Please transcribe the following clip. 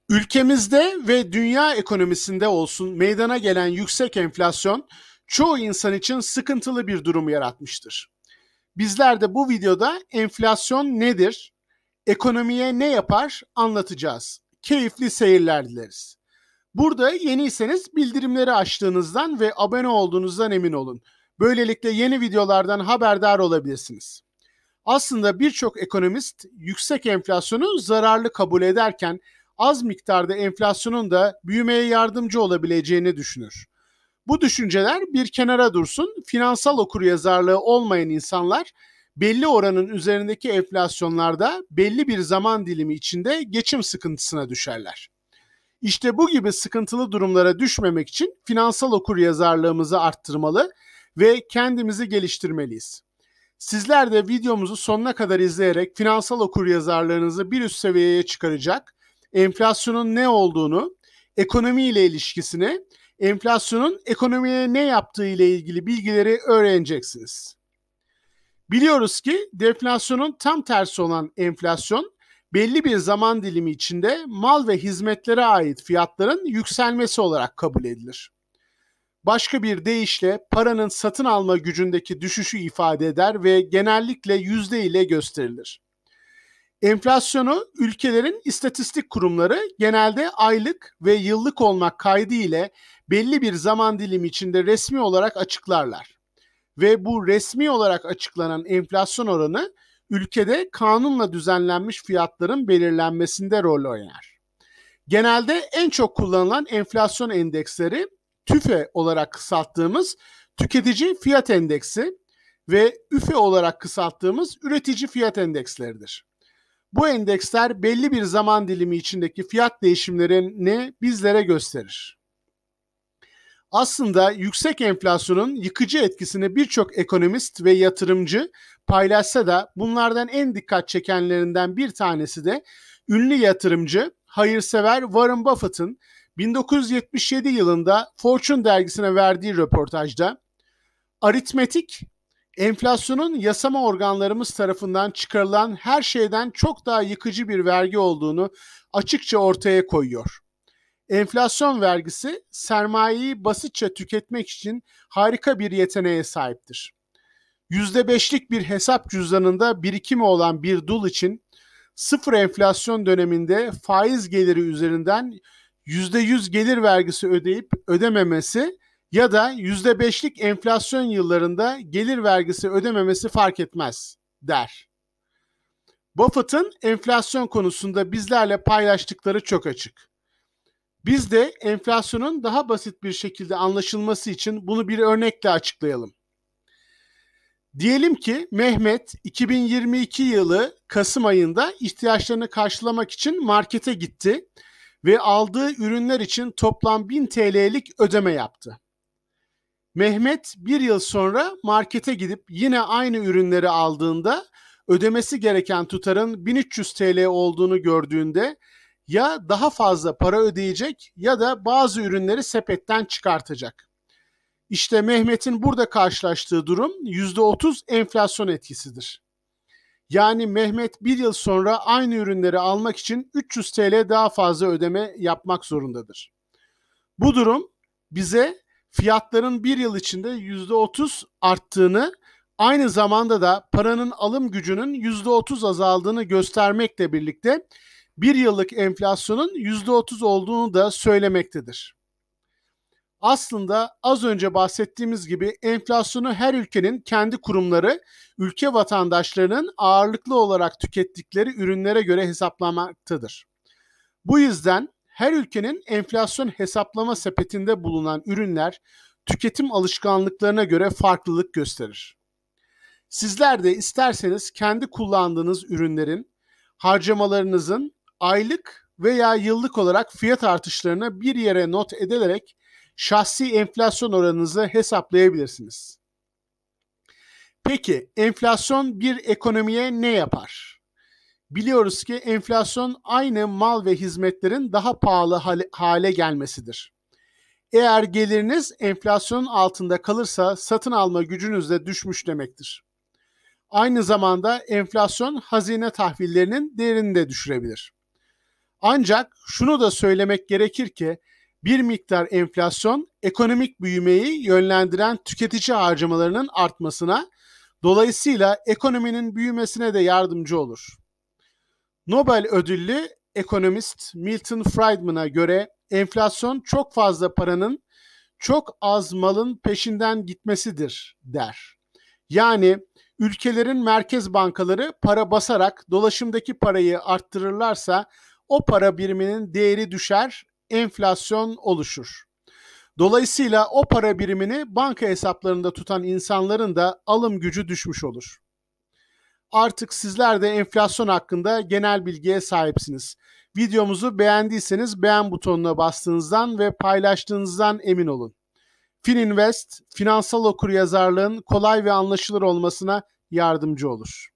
Ülkemizde ve dünya ekonomisinde olsun meydana gelen yüksek enflasyon çoğu insan için sıkıntılı bir durum yaratmıştır. Bizler de bu videoda enflasyon nedir, ekonomiye ne yapar anlatacağız. Keyifli seyirler dileriz. Burada yeniyseniz bildirimleri açtığınızdan ve abone olduğunuzdan emin olun. Böylelikle yeni videolardan haberdar olabilirsiniz. Aslında birçok ekonomist yüksek enflasyonu zararlı kabul ederken az miktarda enflasyonun da büyümeye yardımcı olabileceğini düşünür. Bu düşünceler bir kenara dursun, finansal okuryazarlığı olmayan insanlar belli oranın üzerindeki enflasyonlarda belli bir zaman dilimi içinde geçim sıkıntısına düşerler. İşte bu gibi sıkıntılı durumlara düşmemek için finansal okuryazarlığımızı arttırmalı ve kendimizi geliştirmeliyiz. Sizler de videomuzu sonuna kadar izleyerek finansal okuryazarlığınızı bir üst seviyeye çıkaracak, enflasyonun ne olduğunu, ekonomiyle ilişkisini, enflasyonun ekonomiye ne yaptığı ile ilgili bilgileri öğreneceksiniz. Biliyoruz ki deflasyonun tam tersi olan enflasyon, belli bir zaman dilimi içinde mal ve hizmetlere ait fiyatların yükselmesi olarak kabul edilir. Başka bir deyişle paranın satın alma gücündeki düşüşü ifade eder ve genellikle yüzde ile gösterilir. Enflasyonu ülkelerin istatistik kurumları genelde aylık ve yıllık olmak kaydı ile belli bir zaman dilimi içinde resmi olarak açıklarlar. Ve bu resmi olarak açıklanan enflasyon oranı ülkede kanunla düzenlenmiş fiyatların belirlenmesinde rol oynar. Genelde en çok kullanılan enflasyon endeksleri TÜFE olarak kısalttığımız tüketici fiyat endeksi ve ÜFE olarak kısalttığımız üretici fiyat endeksleridir. Bu endeksler belli bir zaman dilimi içindeki fiyat değişimlerini bizlere gösterir. Aslında yüksek enflasyonun yıkıcı etkisini birçok ekonomist ve yatırımcı paylaşsa da bunlardan en dikkat çekenlerinden bir tanesi de ünlü yatırımcı, hayırsever Warren Buffett'ın 1977 yılında Fortune dergisine verdiği röportajda aritmetik, enflasyonun yasama organlarımız tarafından çıkarılan her şeyden çok daha yıkıcı bir vergi olduğunu açıkça ortaya koyuyor. Enflasyon vergisi sermayeyi basitçe tüketmek için harika bir yeteneğe sahiptir. %5'lik bir hesap cüzdanında birikimi olan bir dul için sıfır enflasyon döneminde faiz geliri üzerinden %100 gelir vergisi ödeyip ödememesi ya da %5'lik enflasyon yıllarında gelir vergisi ödememesi fark etmez der. Buffett'ın enflasyon konusunda bizlerle paylaştıkları çok açık. Biz de enflasyonun daha basit bir şekilde anlaşılması için bunu bir örnekle açıklayalım. Diyelim ki Mehmet 2022 yılı Kasım ayında ihtiyaçlarını karşılamak için markete gitti ve aldığı ürünler için toplam 1000 TL'lik ödeme yaptı. Mehmet bir yıl sonra markete gidip yine aynı ürünleri aldığında ödemesi gereken tutarın 1300 TL olduğunu gördüğünde ya daha fazla para ödeyecek ya da bazı ürünleri sepetten çıkartacak. İşte Mehmet'in burada karşılaştığı durum %30 enflasyon etkisidir. Yani Mehmet bir yıl sonra aynı ürünleri almak için 300 TL daha fazla ödeme yapmak zorundadır. Bu durum bize fiyatların bir yıl içinde %30 arttığını, aynı zamanda da paranın alım gücünün %30 azaldığını göstermekle birlikte bir yıllık enflasyonun %30 olduğunu da söylemektedir. Aslında az önce bahsettiğimiz gibi enflasyonu her ülkenin kendi kurumları, ülke vatandaşlarının ağırlıklı olarak tükettikleri ürünlere göre hesaplamaktadır. Bu yüzden her ülkenin enflasyon hesaplama sepetinde bulunan ürünler tüketim alışkanlıklarına göre farklılık gösterir. Sizler de isterseniz kendi kullandığınız ürünlerin harcamalarınızın aylık veya yıllık olarak fiyat artışlarını bir yere not edilerek şahsi enflasyon oranınızı hesaplayabilirsiniz. Peki enflasyon bir ekonomiye ne yapar? Biliyoruz ki enflasyon aynı mal ve hizmetlerin daha pahalı hale gelmesidir. Eğer geliriniz enflasyonun altında kalırsa satın alma gücünüz de düşmüş demektir. Aynı zamanda enflasyon hazine tahvillerinin değerini de düşürebilir. Ancak şunu da söylemek gerekir ki bir miktar enflasyon ekonomik büyümeyi yönlendiren tüketici harcamalarının artmasına, dolayısıyla ekonominin büyümesine de yardımcı olur. Nobel ödüllü ekonomist Milton Friedman'a göre enflasyon çok fazla paranın çok az malın peşinden gitmesidir der. Yani ülkelerin merkez bankaları para basarak dolaşımdaki parayı arttırırlarsa o para biriminin değeri düşer, enflasyon oluşur. Dolayısıyla o para birimini banka hesaplarında tutan insanların da alım gücü düşmüş olur. Artık sizler de enflasyon hakkında genel bilgiye sahipsiniz. Videomuzu beğendiyseniz beğen butonuna bastığınızdan ve paylaştığınızdan emin olun. Fininvest, finansal okuryazarlığın kolay ve anlaşılır olmasına yardımcı olur.